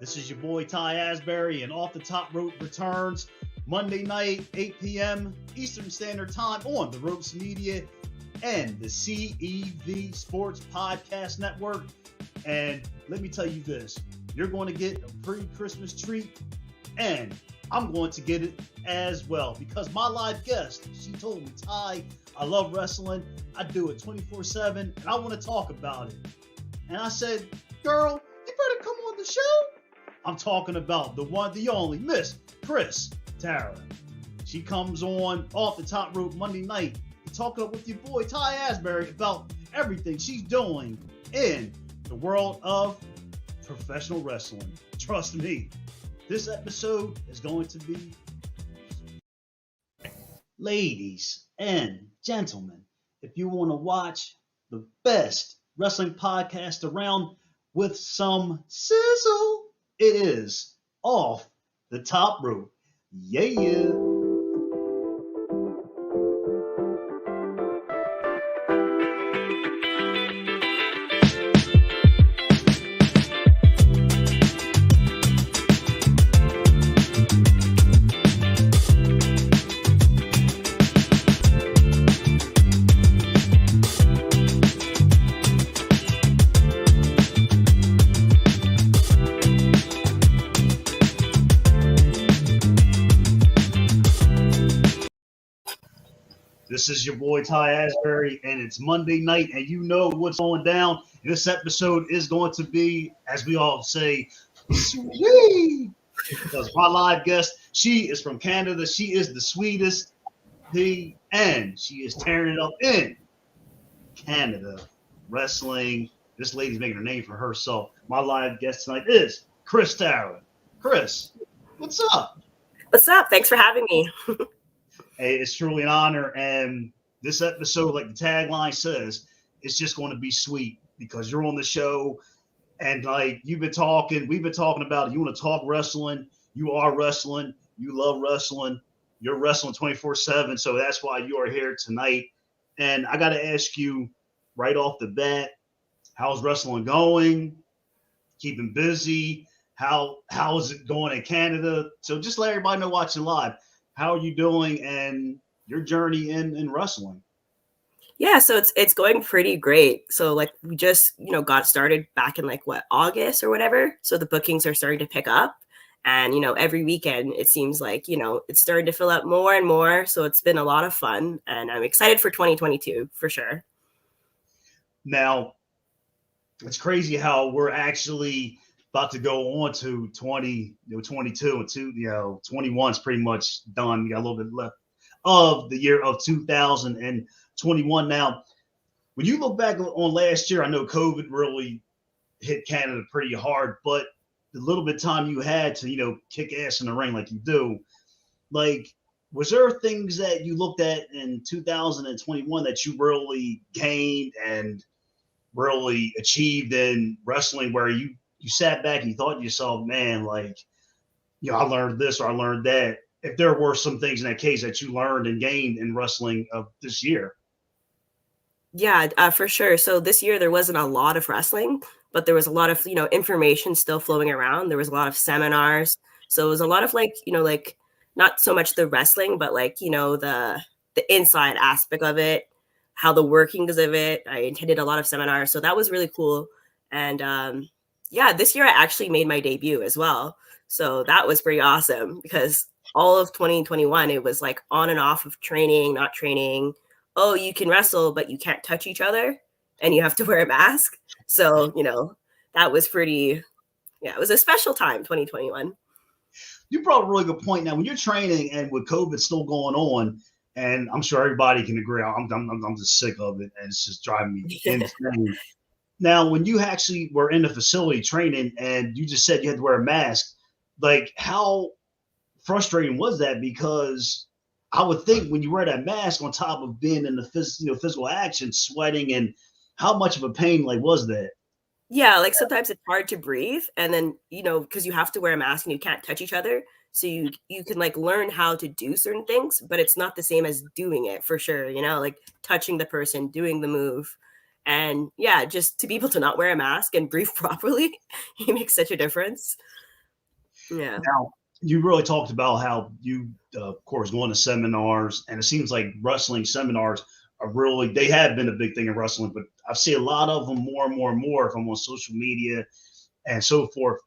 This is your boy Ty Asbury, and Off the Top Rope returns Monday night, 8 p.m. Eastern Standard Time on the Ropes Media and the CEV Sports Podcast Network. And let me tell you this, you're going to get a pre-Christmas treat, and I'm going to get it as well, because my live guest, she told me, Ty, I love wrestling, I do it 24/7, and I want to talk about it. And I said, girl, you better come on the show. I'm talking about the one, the only, Miss Kristara. She comes on Off the Top Rope Monday night to talk up with your boy Ty Asbury about everything she's doing in the world of professional wrestling. Trust me, this episode is going to be... Ladies and gentlemen, if you want to watch the best wrestling podcast around with some sizzle, it is Off the Top Rope. Yeah. This is your boy Ty Asbury, and it's Monday night, and you know what's going down. This episode is going to be, as we all say, sweet. Because my live guest, she is from Canada. She is the Sweetest, and she is tearing it up in Canada wrestling. This lady's making a name for herself. My live guest tonight is Kristara. Chris, what's up? What's up? Thanks for having me. Hey, it's truly an honor, and this episode, like the tagline says, it's just going to be sweet because you're on the show, and like we've been talking about it. You want to talk wrestling, you are wrestling, you love wrestling, you're wrestling 24/7, so that's why you are here tonight. And I got to ask you right off the bat, how's wrestling going? Keeping busy? How is it going in Canada? So just let everybody know watching live. How are you doing and your journey in wrestling? Yeah, so it's going pretty great. So like we just, got started back in August or whatever. So the bookings are starting to pick up. And, every weekend it seems like, it's starting to fill up more and more. So it's been a lot of fun. And I'm excited for 2022 for sure. Now, it's crazy how we're actually about to go on to 22 and 21 is pretty much done. We got a little bit left of the year of 2021. Now, when you look back on last year, I know COVID really hit Canada pretty hard, but the little bit of time you had to, kick ass in the ring like you do, was there things that you looked at in 2021 that you really gained and really achieved in wrestling where you sat back and you thought to yourself, man, I learned this or I learned that? If there were some things in that case that you learned and gained in wrestling of this year. Yeah, for sure. So this year there wasn't a lot of wrestling, but there was a lot of, information still flowing around. There was a lot of seminars. So it was a lot of not so much the wrestling, but the inside aspect of it, how the workings of it. I attended a lot of seminars. So that was really cool. And, yeah, this year I actually made my debut as well. So that was pretty awesome because all of 2021, it was on and off of training, not training. Oh, you can wrestle, but you can't touch each other and you have to wear a mask. So, that was it was a special time, 2021. You brought a really good point. Now, when you're training and with COVID still going on, and I'm sure everybody can agree, I'm just sick of it and it's just driving me insane. Now, when you actually were in the facility training and you just said you had to wear a mask, how frustrating was that? Because I would think when you wear that mask on top of being in the physical action, sweating, and how much of a pain was that? Yeah, sometimes it's hard to breathe, and then because you have to wear a mask and you can't touch each other, so you can learn how to do certain things, but it's not the same as doing it for sure. Touching the person, doing the move. And yeah, just to be able to not wear a mask and breathe properly, it makes such a difference. Yeah. Now, you really talked about how you, of course, going to seminars, and it seems like wrestling seminars are really, they have been a big thing in wrestling, but I see a lot of them more and more and more from on social media and so forth.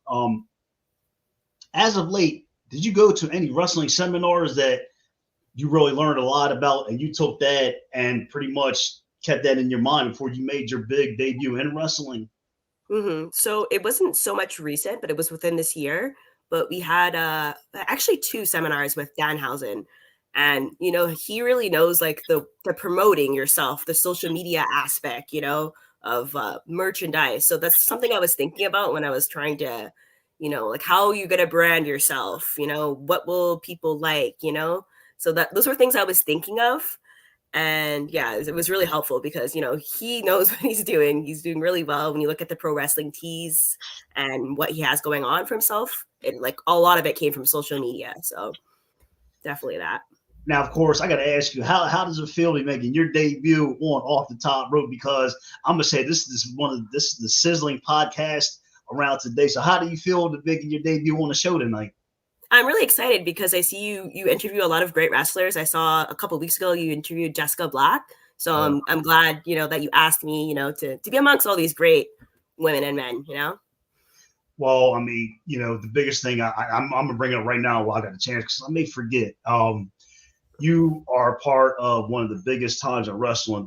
As of late, did you go to any wrestling seminars that you really learned a lot about and you took that and pretty much kept that in your mind before you made your big debut in wrestling? So it wasn't so much recent, but it was within this year. But we had actually two seminars with Danhausen. And he really knows like the promoting yourself, the social media aspect, of merchandise. So that's something I was thinking about when I was trying to, like how are you gonna brand yourself? What will people like, So that those were things I was thinking of. And yeah, it was really helpful because he knows what he's doing. He's doing really well when you look at the pro wrestling tees and what he has going on for himself. And like a lot of it came from social media, so definitely that. Now, of course, I got to ask you, how does it feel to be making your debut on Off the Top Rope? Because I'm gonna say this is the sizzling podcast around today. So, how do you feel to making your debut on the show tonight? I'm really excited because I see you interview a lot of great wrestlers. I saw a couple of weeks ago you interviewed Jessica Black, so I'm glad that you asked me to be amongst all these great women and men. Well, I mean, the biggest thing I'm gonna bring it up right now while I got a chance because I may forget. You are part of one of the biggest times in wrestling.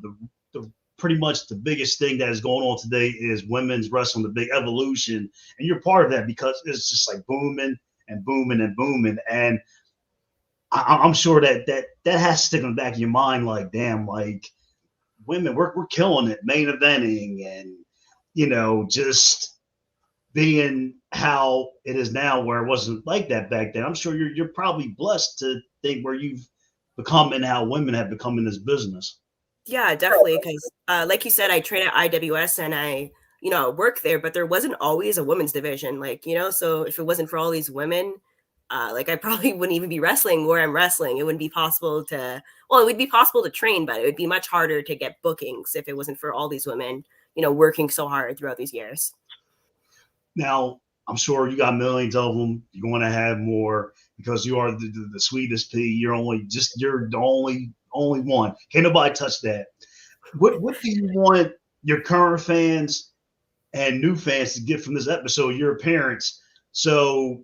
The pretty much the biggest thing that is going on today is women's wrestling, the big evolution, and you're part of that because it's just like booming and booming and booming. And I'm sure that has to stick in the back of your mind, like, damn, like women, we're killing it, main eventing, and just being how it is now, where it wasn't like that back then. I'm sure you're probably blessed to think where you've become and how women have become in this business. Yeah, definitely. Because, like you said, I train at IWS and I work there, but there wasn't always a women's division. So if it wasn't for all these women, like I probably wouldn't even be wrestling where I'm wrestling. It wouldn't be possible to, well, it would be possible to train, but it would be much harder to get bookings if it wasn't for all these women, working so hard throughout these years. Now, I'm sure you got millions of them. You're going to have more because you are the sweetest pea. You're the only one. Can't nobody touch that. What do you want your current fans and new fans to get from this episode, your appearance, so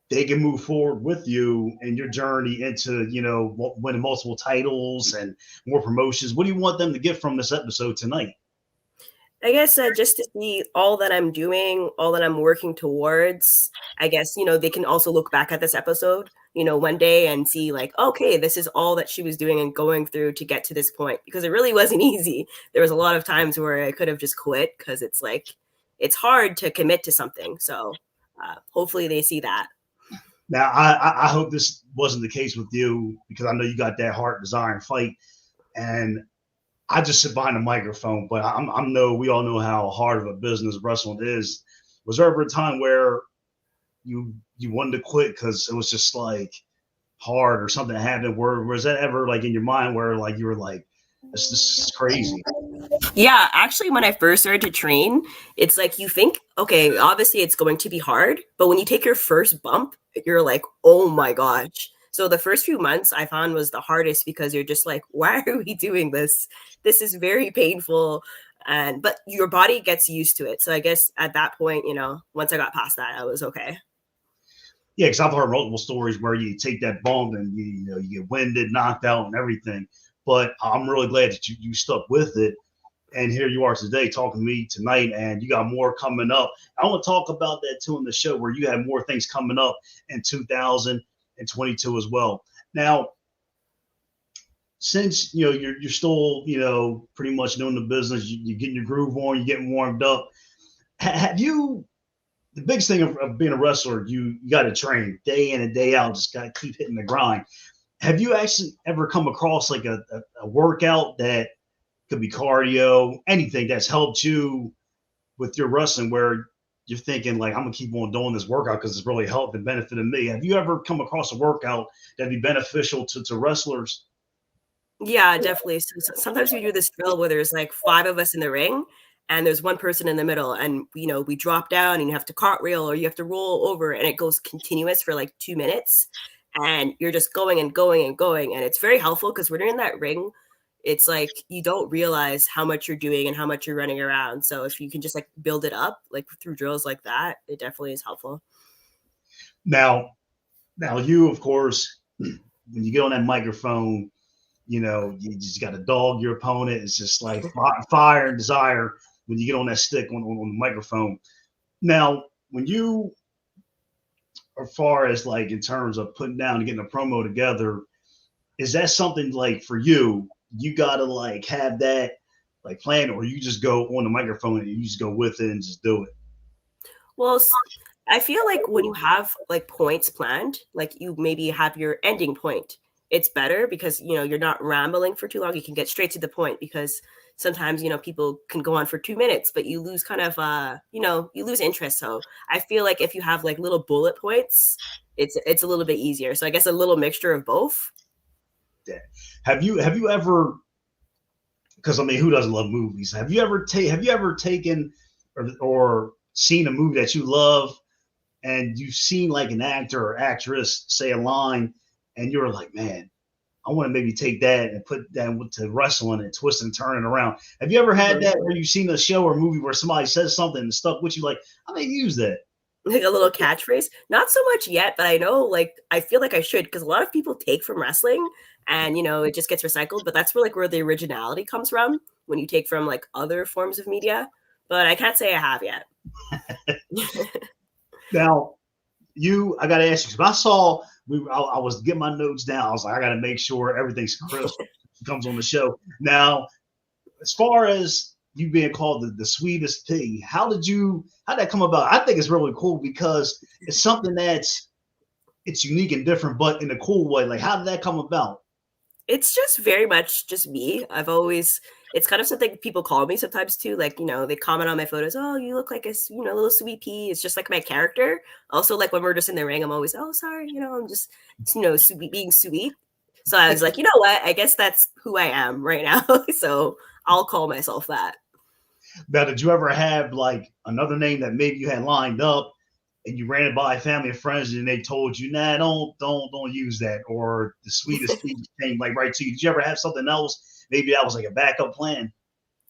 they can move forward with you and your journey into, winning multiple titles and more promotions? What do you want them to get from this episode tonight? I guess just to see all that I'm doing, all that I'm working towards. I guess, they can also look back at this episode, one day and see like, okay, this is all that she was doing and going through to get to this point, because it really wasn't easy. There was a lot of times where I could have just quit because it's like, it's hard to commit to something. So hopefully they see that. Now, I hope this wasn't the case with you because I know you got that heart, desire, and fight. And I just sit behind a microphone, but we all know how hard of a business wrestling is. Was there ever a time where you wanted to quit because it was just like hard or something happened? Where was that ever like in your mind where like you were like, this is crazy? Yeah, actually, when I first started to train, it's like you think, okay, obviously it's going to be hard, but when you take your first bump, you're like, oh my gosh. So the first few months I found was the hardest because you're just like, why are we doing this? This is very painful. But your body gets used to it. So I guess at that point, once I got past that, I was okay. Yeah, because I've heard multiple stories where you take that bump and you get winded, knocked out, and everything. But I'm really glad that you stuck with it. And here you are today talking to me tonight, and you got more coming up. I want to talk about that too in the show, where you have more things coming up in 2022 as well. Now, since you're still pretty much doing the business, you're getting your groove on, you're getting warmed up. Have you? The biggest thing of being a wrestler, you got to train day in and day out. Just got to keep hitting the grind. Have you actually ever come across like a workout that could be cardio, anything that's helped you with your wrestling, where you're thinking like, I'm gonna keep on doing this workout because it's really helped and benefited me? Have you ever come across a workout that'd be beneficial to wrestlers? Yeah, definitely. So sometimes we do this drill where there's like 5 of us in the ring, and there's one person in the middle, and we drop down and you have to cartwheel or you have to roll over, and it goes continuous for like 2 minutes, and you're just going and going and going, and it's very helpful because when you're in that ring, it's like you don't realize how much you're doing and how much you're running around. So if you can just like build it up like through drills like that, it definitely is helpful. Now you, of course, when you get on that microphone, you just got to dog your opponent. It's just like fire and desire when you get on that stick on the microphone. Now, when you, as far as like in terms of putting down and getting a promo together, is that something like for you got to like have that like plan, or you just go on the microphone and you just go with it and just do it? Well, I feel like when you have like points planned, like you maybe have your ending point, it's better because you're not rambling for too long. You can get straight to the point, because sometimes people can go on for 2 minutes, but you lose kind of you lose interest. So I feel like if you have like little bullet points, it's a little bit easier. So I guess a little mixture of both. Yeah. Have you ever? Because I mean, who doesn't love movies? Have you ever taken or seen a movie that you love, and you've seen like an actor or actress say a line, and you're like, man, I want to maybe take that and put that to wrestling and twist and turn it around. Have you ever had that where you've seen a show or movie where somebody says something and stuck with you, like, I may use that? Like a little catchphrase? Not so much yet, but I know, like, I feel like I should, because a lot of people take from wrestling and, it just gets recycled. But that's where the originality comes from, when you take from like other forms of media. But I can't say I have yet. Now, I got to ask you, because I saw, I was getting my notes down. I was like, I got to make sure everything's crisp comes on the show. Now, as far as you being called the Sweetest Pig, how did that come about? I think it's really cool because it's something it's unique and different, but in a cool way. Like, how did that come about? It's just very much just me. It's kind of something people call me sometimes too. Like, they comment on my photos. Oh, you look like a little sweet pea. It's just like my character. Also, like when we're just in the ring, I'm always, oh, sorry. I'm just, sweet, being sweet. So I was like, you know what? I guess that's who I am right now. So I'll call myself that. Now, did you ever have like another name that maybe you had lined up and you ran it by family and friends and they told you, nah, don't use that, or the Sweetest Pea came like right to you? Did you ever have something else? Maybe that was like a backup plan.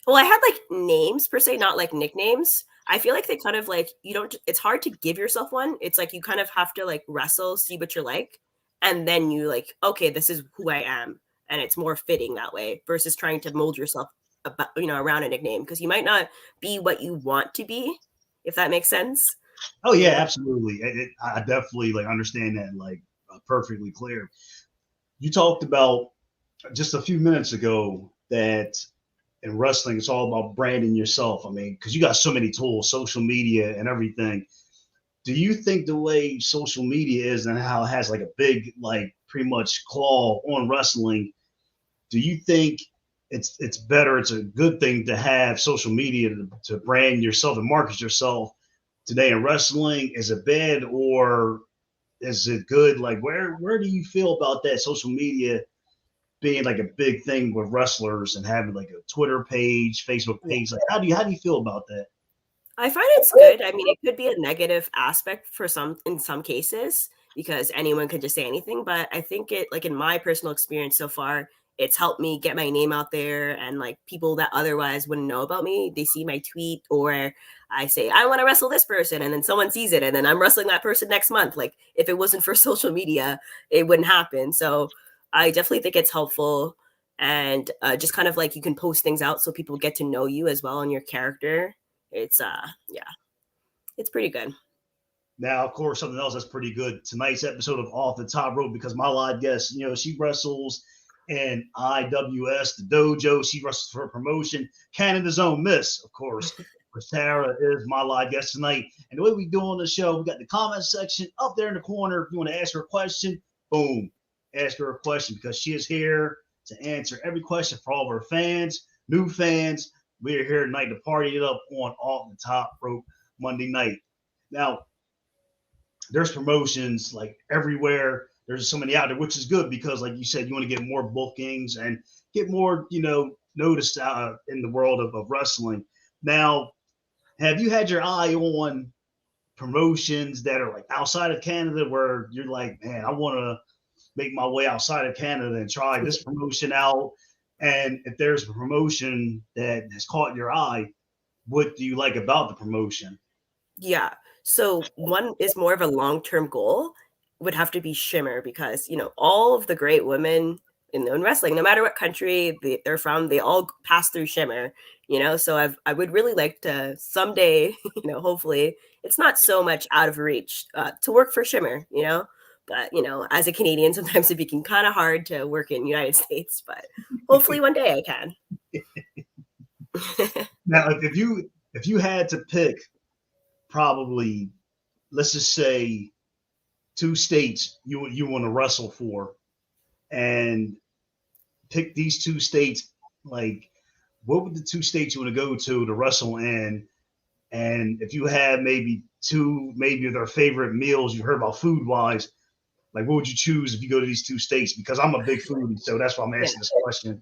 Well, I had like names per se, not like nicknames. I feel like they kind of like, it's hard to give yourself one. It's like you kind of have to like wrestle, see what you're like. And then you like, okay, this is who I am. And it's more fitting that way versus trying to mold yourself about, around a nickname, because you might not be what you want to be, if that makes sense. Oh yeah, absolutely. I definitely like understand that like perfectly clear. You talked about just a few minutes ago that in wrestling, it's all about branding yourself. I mean, because you got so many tools, social media and everything. Do you think the way social media is and how it has like a big, like pretty much claw on wrestling, do you think it's better, it's a good thing to have social media to brand yourself and market yourself today in wrestling? Is it bad or is it good? Like where do you feel about that social media being like a big thing with wrestlers and having like a Twitter page, Facebook page? Like how do you feel about that? I find it's good. I mean, it could be a negative aspect in some cases, because anyone could just say anything. But I think like in my personal experience so far, it's helped me get my name out there, and like people that otherwise wouldn't know about me, they see my tweet, or I say, I want to wrestle this person, and then someone sees it, and then I'm wrestling that person next month. Like if it wasn't for social media, it wouldn't happen. So I definitely think it's helpful. And just kind of like you can post things out so people get to know you as well and your character. It's it's pretty good. Now, of course, something else that's pretty good. Tonight's episode of Off the Top Rope, because my live guest, she wrestles in IWS, the Dojo. She wrestles for a promotion, Canada's own Miss, of course. Kristara is my live guest tonight. And the way we do on the show, we got the comment section up there in the corner. If you want to ask her a question, boom, ask her a question, because she is here to answer every question for all of our fans, new fans. We're here tonight to party it up on Off the Top Rope Monday night. Now, there's promotions like everywhere. There's so many out there, which is good because, like you said, you want to get more bookings and get more, noticed in the world of wrestling. Now, have you had your eye on promotions that are like outside of Canada where you're like, man, I want to make my way outside of Canada and try this promotion out? And if there's a promotion that has caught your eye, what do you like about the promotion? Yeah. So one is more of a long-term goal would have to be Shimmer because, all of the great women in wrestling, no matter what country they're from, they all pass through Shimmer, so I would really like to someday, hopefully it's not so much out of reach to work for Shimmer, but, as a Canadian, sometimes it became kind of hard to work in United States, but hopefully one day I can. Now, if you had to pick probably, let's just say, two states you want to wrestle for, and pick these two states, like what would the two states you want to go to wrestle in? And if you had maybe maybe their favorite meals you heard about food wise, like what would you choose if you go to these two states? Because I'm a big foodie, so that's why I'm asking this question.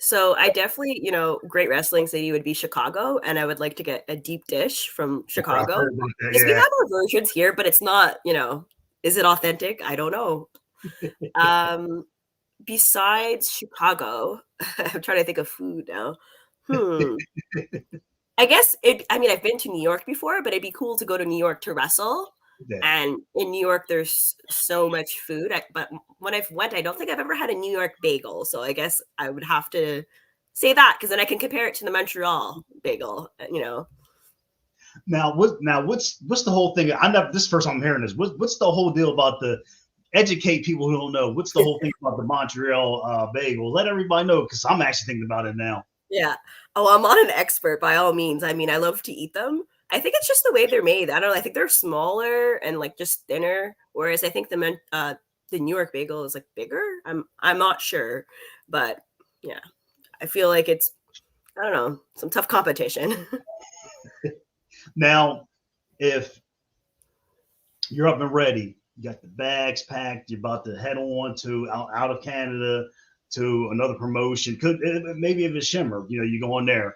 So I definitely, great wrestling city would be Chicago, and I would like to get a deep dish from Chicago. Because we have our versions here, but it's not, is it authentic? I don't know. Besides Chicago, I'm trying to think of food now. I guess I've been to New York before, but it'd be cool to go to New York to wrestle. Yeah. And in New York, there's so much food. But when I've went, I don't think I've ever had a New York bagel. So I guess I would have to say that because then I can compare it to the Montreal bagel. Now what's the whole thing? This is the first time I'm hearing this. What's the whole deal about the educate people who don't know? What's the whole thing about the Montreal bagel? Let everybody know because I'm actually thinking about it now. Yeah. Oh, I'm not an expert by all means. I mean, I love to eat them. I think it's just the way they're made. I don't know. I think they're smaller and like just thinner, whereas I think the New York bagel is like bigger. I'm not sure, but yeah, I feel like it's, I don't know, some tough competition. Now, if you're up and ready, you got the bags packed, you're about to head on to out of Canada to another promotion. Maybe if it's Shimmer, you go on there.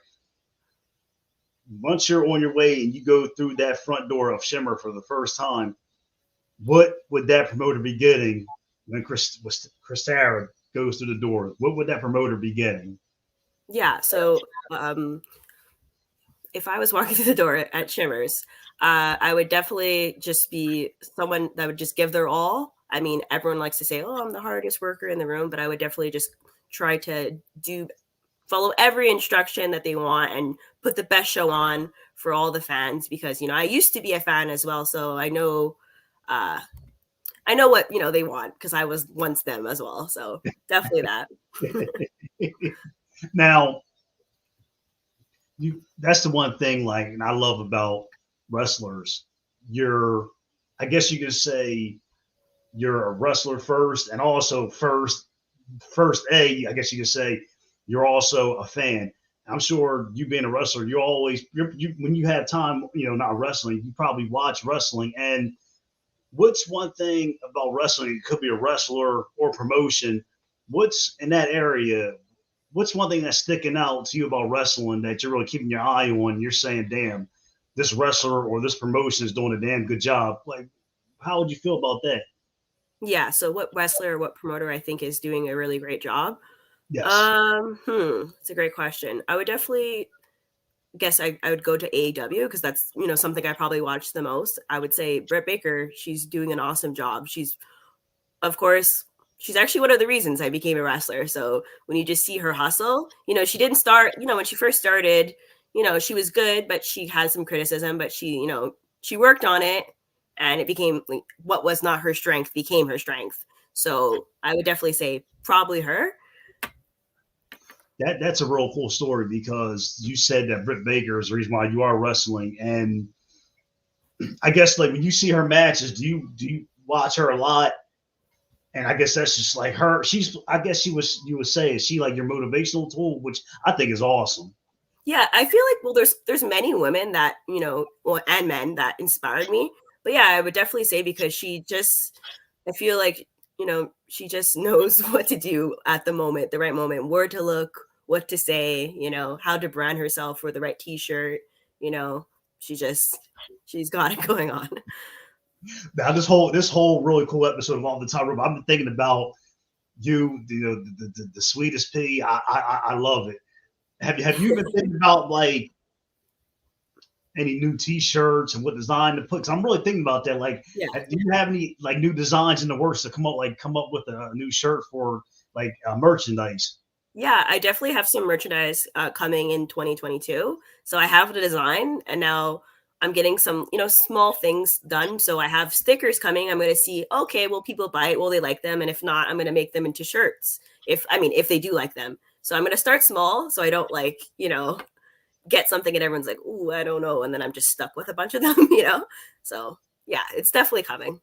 Once you're on your way and you go through that front door of Shimmer for the first time, what would that promoter be getting when Kristara goes through the door? What would that promoter be getting? Yeah, so if I was walking through the door at Shimmer's, I would definitely just be someone that would just give their all. I mean, everyone likes to say, "Oh, I'm the hardest worker in the room," but I would definitely just try to follow every instruction that they want and put the best show on for all the fans because, I used to be a fan as well. So I know what, they want because I was once them as well. So definitely that. Now, that's the one thing and I love about wrestlers. I guess you could say you're a wrestler first and also first I guess you could say you're also a fan. I'm sure you being a wrestler, when you have time, not wrestling, you probably watch wrestling. And what's one thing about wrestling? It could be a wrestler or promotion. What's in that area? What's one thing that's sticking out to you about wrestling that you're really keeping your eye on? You're saying, damn, this wrestler or this promotion is doing a damn good job. Like, how would you feel about that? Yeah. So what wrestler or what promoter I think is doing a really great job? Yes. It's a great question. I would definitely guess I would go to AEW because that's, something I probably watch the most. I would say Bret Baker, she's doing an awesome job. She's actually one of the reasons I became a wrestler. So when you just see her hustle, she didn't start, when she first started, she was good, but she had some criticism, but she worked on it and it became like what was not her strength became her strength. So I would definitely say probably her. That's a real cool story because you said that Bret Baker is the reason why you are wrestling. And I guess like when you see her matches, do you watch her a lot? And I guess that's just like her. You would say, is she like your motivational tool, which I think is awesome. Yeah, I feel like, well, there's many women that, and men that inspired me. But yeah, I would definitely say because I feel like, she just knows what to do at the moment, the right moment, where to look, what to say, you know, how to brand herself for the right t-shirt, you know. She's got it going on. Now this whole really cool episode of Off the Top Rope, I've been thinking about the Sweetest P. I love it. Have you been thinking about like any new T-shirts and what design to put? Because I'm really thinking about that. Like, Yeah. do you have any like new designs in the works to come up with a new shirt for like merchandise? Yeah, I definitely have some merchandise coming in 2022. So I have the design, and now I'm getting some, you know, small things done. So I have stickers coming. I'm going to see, okay, will people buy it? Will they like them? And if not, I'm going to make them into shirts. If they do like them. So I'm going to start small, so I don't like, you know, get something and everyone's like, ooh, I don't know. And then I'm just stuck with a bunch of them, you know? So yeah, it's definitely coming.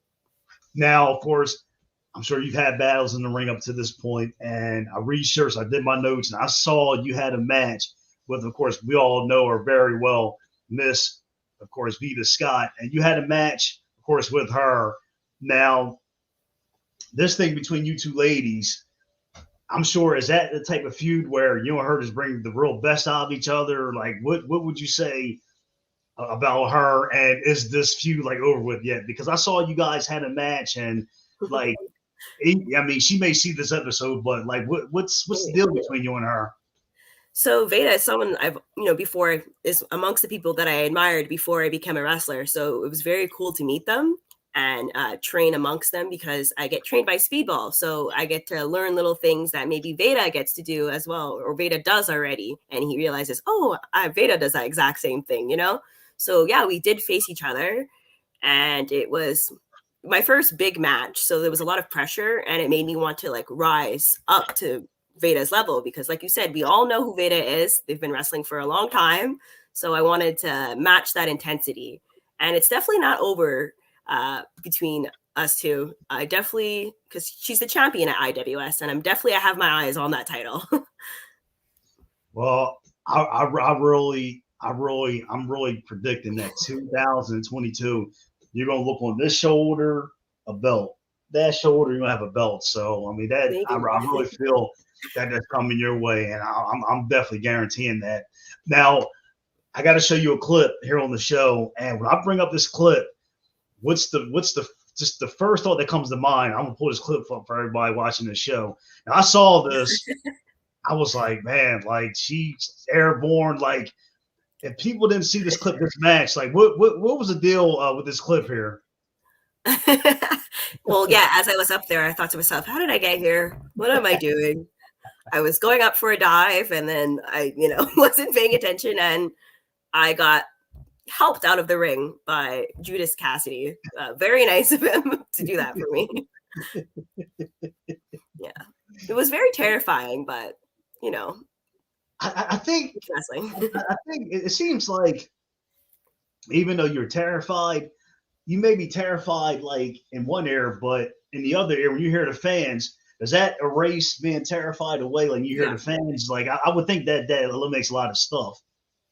Now, of course, I'm sure you've had battles in the ring up to this point, and I researched, I did my notes, and I saw you had a match with, of course, we all know her very well, Miss, of course, Vita Scott, and you had a match, of course, with her. Now, this thing between you two ladies, I'm sure, is that the type of feud where you and her just bring the real best out of each other? Like, what would you say about her? And is this feud like over with yet? Because I saw you guys had a match, and like, I mean, she may see this episode, but like, what's the deal between you and her? So Veda is someone I've, you know, before is amongst the people that I admired before I became a wrestler. So it was very cool to meet them and train amongst them, because I get trained by Speedball. So I get to learn little things that maybe Veda gets to do as well, or Veda does already. And he realizes, oh, Veda does that exact same thing, you know? So yeah, we did face each other, and it was my first big match. So there was a lot of pressure, and it made me want to like rise up to Veda's level, because like you said, we all know who Veda is. They've been wrestling for a long time. So I wanted to match that intensity. And it's definitely not over between us two. I definitely, because she's the champion at IWS, and I have my eyes on that title. Well, I'm really predicting that 2022, you're gonna look on this shoulder a belt, that shoulder you're gonna have a belt. So I mean I really feel that that's coming your way, and I'm definitely guaranteeing that. Now I got to show you a clip here on the show, and when I bring up this clip, what's the just the first thought that comes to mind? I'm gonna pull this clip up for everybody watching the show. Now I saw this, I was like, man, like she's airborne. Like, if people didn't see this clip, this match, like what was the deal with this clip here? Well, yeah, as I was up there, I thought to myself, how did I get here? What am I doing? I was going up for a dive, and then I, you know, wasn't paying attention, and I got helped out of the ring by Judas Cassidy. Very nice of him to do that for me. Yeah, it was very terrifying, but you know, I think it seems like even though you're terrified, you may be terrified like in one ear, but in the other ear, when you hear the fans, does that erase being terrified away? Like you hear the fans, like I would think that eliminates a lot of stuff.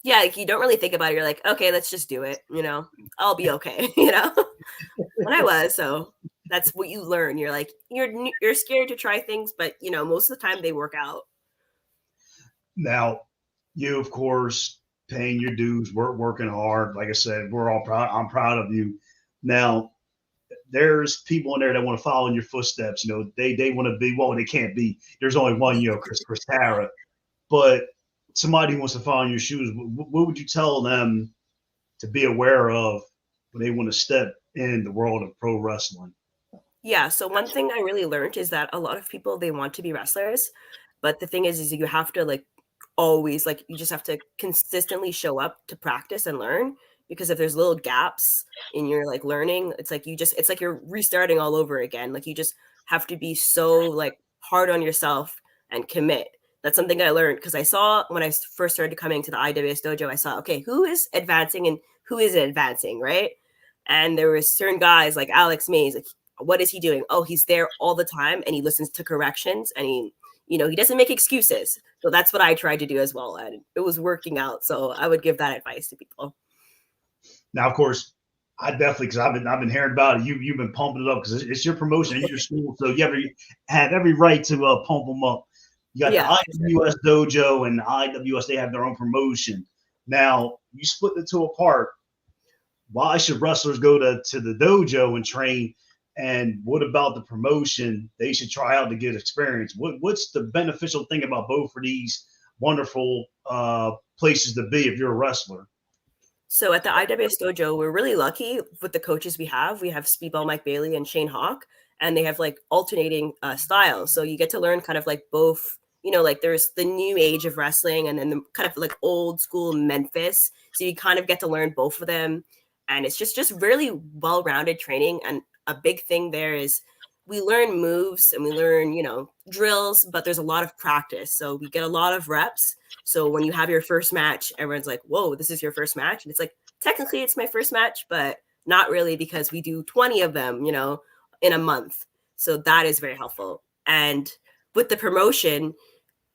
Yeah, like you don't really think about it. You're like, okay, let's just do it. You know, I'll be okay. You know, and I was. So that's what you learn. You're like, you're scared to try things, but you know, most of the time they work out. Now, you of course paying your dues, working hard. Like I said, we're all proud. I'm proud of you. Now, there's people in there that want to follow in your footsteps. You know, they want to be, well, they can't be. There's only one, you know, Kristara. But somebody who wants to follow in your shoes, what would you tell them to be aware of when they want to step in the world of pro wrestling? Yeah. So one thing I really learned is that a lot of people, they want to be wrestlers. But the thing is you have to like always, like, you just have to consistently show up to practice and learn. Because if there's little gaps in your like learning, it's like it's like you're restarting all over again. Like you just have to be so like hard on yourself and commit. That's something I learned, because I saw when I first started coming to the IWS dojo, I saw, okay, who is advancing and who isn't advancing, right? And there were certain guys like Alex Mays, like, what is he doing? Oh, he's there all the time, and he listens to corrections, and he, you know, he doesn't make excuses. So that's what I tried to do as well, and it was working out. So I would give that advice to people. Now, of course, I definitely, because I've been hearing about it. You've been pumping it up because it's your promotion, it's your school, so you have every right to pump them up. You got the IWS Dojo and the IWS, they have their own promotion. Now, you split the two apart. Why should wrestlers go to the dojo and train? And what about the promotion they should try out to get experience? What's the beneficial thing about both of these wonderful places to be if you're a wrestler? So at the IWS Dojo, we're really lucky with the coaches we have. We have Speedball Mike Bailey and Shane Hawk, and they have like alternating styles. So you get to learn kind of like both, you know, like there's the new age of wrestling and then the kind of like old school Memphis. So you kind of get to learn both of them. And it's just really well-rounded training. And a big thing there is we learn moves and we learn, you know, drills, but there's a lot of practice. So we get a lot of reps. So when you have your first match, everyone's like, whoa, this is your first match. And it's like, technically it's my first match, but not really because we do 20 of them, you know, in a month. So that is very helpful. And with the promotion,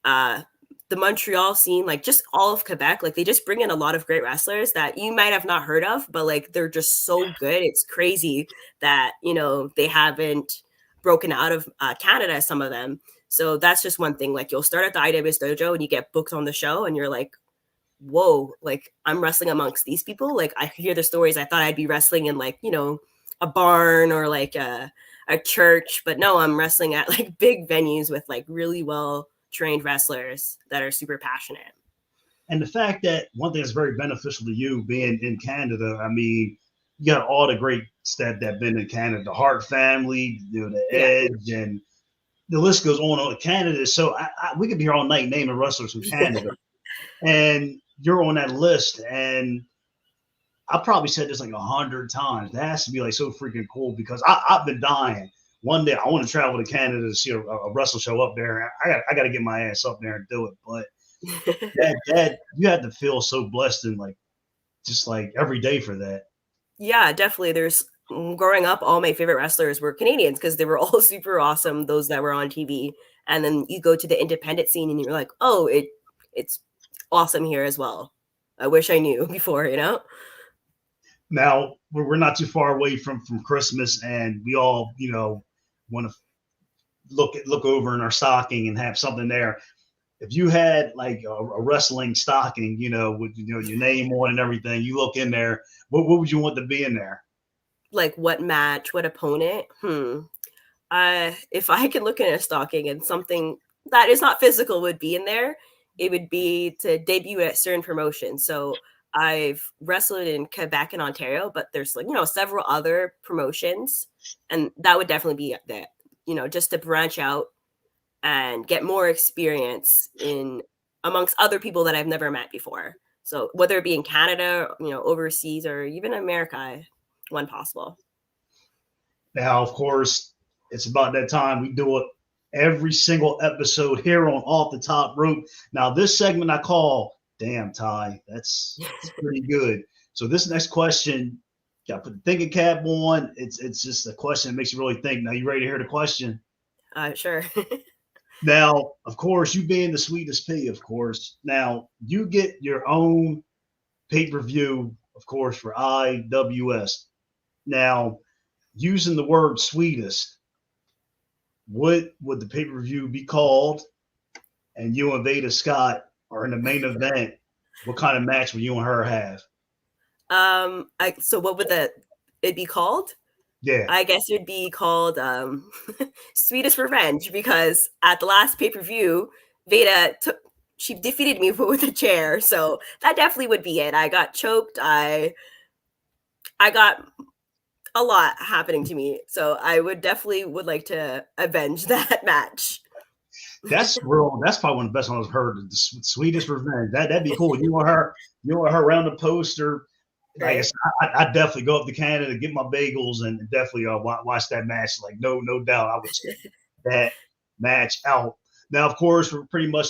the Montreal scene, like just all of Quebec, like they just bring in a lot of great wrestlers that you might have not heard of, but like they're just so good. It's crazy that, you know, they haven't broken out of Canada, some of them. So that's just one thing. Like you'll start at the IWS Dojo and you get booked on the show and you're like, whoa, like I'm wrestling amongst these people. Like I hear the stories. I thought I'd be wrestling in like, you know, a barn or like a church, but no, I'm wrestling at like big venues with like really well trained wrestlers that are super passionate. And the fact that one thing that's very beneficial to you being in Canada, I mean, you got all the greats that been in Canada, the Hart family, you know, the Edge, and the list goes on. Canada, so we could be here all night naming wrestlers from Canada, and you're on that list. And I probably said this like 100 times. That has to be like so freaking cool because I've been dying. One day I want to travel to Canada to see a wrestle show up there. I got to get my ass up there and do it. But that you had to feel so blessed and like just like every day for that. Yeah, definitely. There's growing up, all my favorite wrestlers were Canadians because they were all super awesome. Those that were on TV, and then you go to the independent scene and you're like, oh, it's awesome here as well. I wish I knew before, you know. Now we're not too far away from Christmas, and we all, you know, want to look over in our stocking and have something there. If you had like a wrestling stocking, you know, with your name on and everything, you look in there, what would you want to be in there? Like what match, what opponent? If I could look in a stocking and something that is not physical would be in there, it would be to debut at certain promotions. So I've wrestled in Quebec and Ontario, but there's like, you know, several other promotions, and that would definitely be that, you know, just to branch out and get more experience in amongst other people that I've never met before. So whether it be in Canada, you know, overseas, or even America, when possible. Now, of course, it's about that time. We do it every single episode here on Off the Top Rope. Now, this segment I call Damn, Ty, that's pretty good. So this next question, got to put the thinking cap on. It's just a question that makes you really think. Now, you ready to hear the question? Sure. Now, of course, you being the Sweetest P, of course. Now, you get your own pay-per-view, of course, for IWS. Now, using the word Sweetest, what would the pay-per-view be called? And you and Veda Scott are in the main event. What kind of match would you and her have? So what would it be called? Yeah. I guess it would be called Sweetest Revenge, because at the last pay-per-view, Veda she defeated me with a chair. So that definitely would be it. I got choked. I got a lot happening to me. So I would like to avenge that match. That's real. That's probably one of the best ones I've heard. The Sweetest Revenge. That'd be cool. You want her around the poster. Right. Like I definitely go up to Canada, get my bagels, and definitely watch that match. Like no doubt, I would check that match out. Now, of course, we're pretty much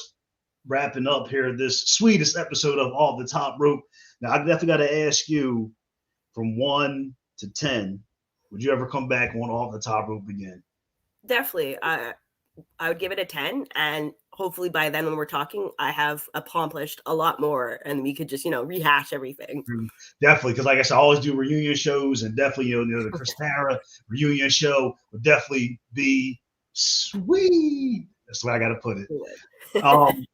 wrapping up here this sweetest episode of Off the Top Rope. Now, I definitely got to ask you, from 1 to 10, would you ever come back on Off the Top Rope again? Definitely. I would give it a 10, and hopefully by then when we're talking, I have accomplished a lot more and we could just, rehash everything. Definitely. Because like I said, I always do reunion shows, and definitely, the Kristara reunion show would definitely be sweet. That's the way I got to put it. Good. Um,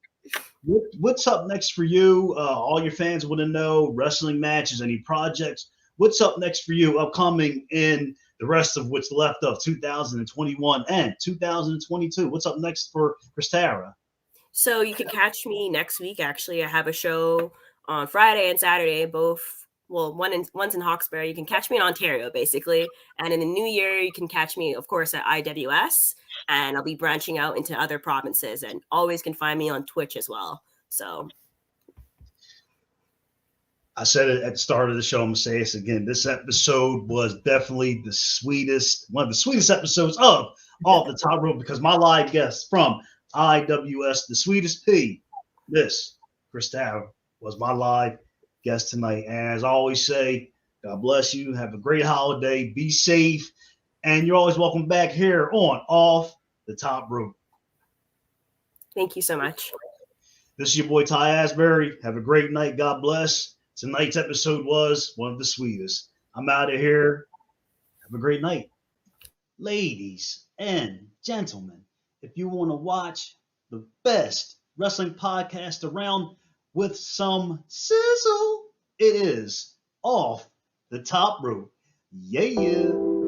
what's up next for you? All your fans want to know wrestling matches, any projects. What's up next for you upcoming in the rest of what's left of 2021 and 2022? What's up next for Kristara? So you can catch me next week. Actually, I have a show on Friday and Saturday, both. Well, one's in Hawkesbury. You can catch me in Ontario, basically. And in the new year, you can catch me, of course, at IWS. And I'll be branching out into other provinces, and always can find me on Twitch as well. So I said it at the start of the show. I'm gonna say this again. This episode was definitely the sweetest, one of the sweetest episodes of Off the Top Rope, because my live guest from IWS, the Sweetest P, this Kristara, was my live guest tonight. And as I always say, God bless you. Have a great holiday. Be safe. And you're always welcome back here on Off the Top Rope. thank you so much. This is your boy Ty Asbury. Have a great night. God bless. Tonight's episode was one of the sweetest. I'm out of here. Have a great night. Ladies and gentlemen, if you want to watch the best wrestling podcast around with some sizzle, it is Off the Top Rope. Yeah.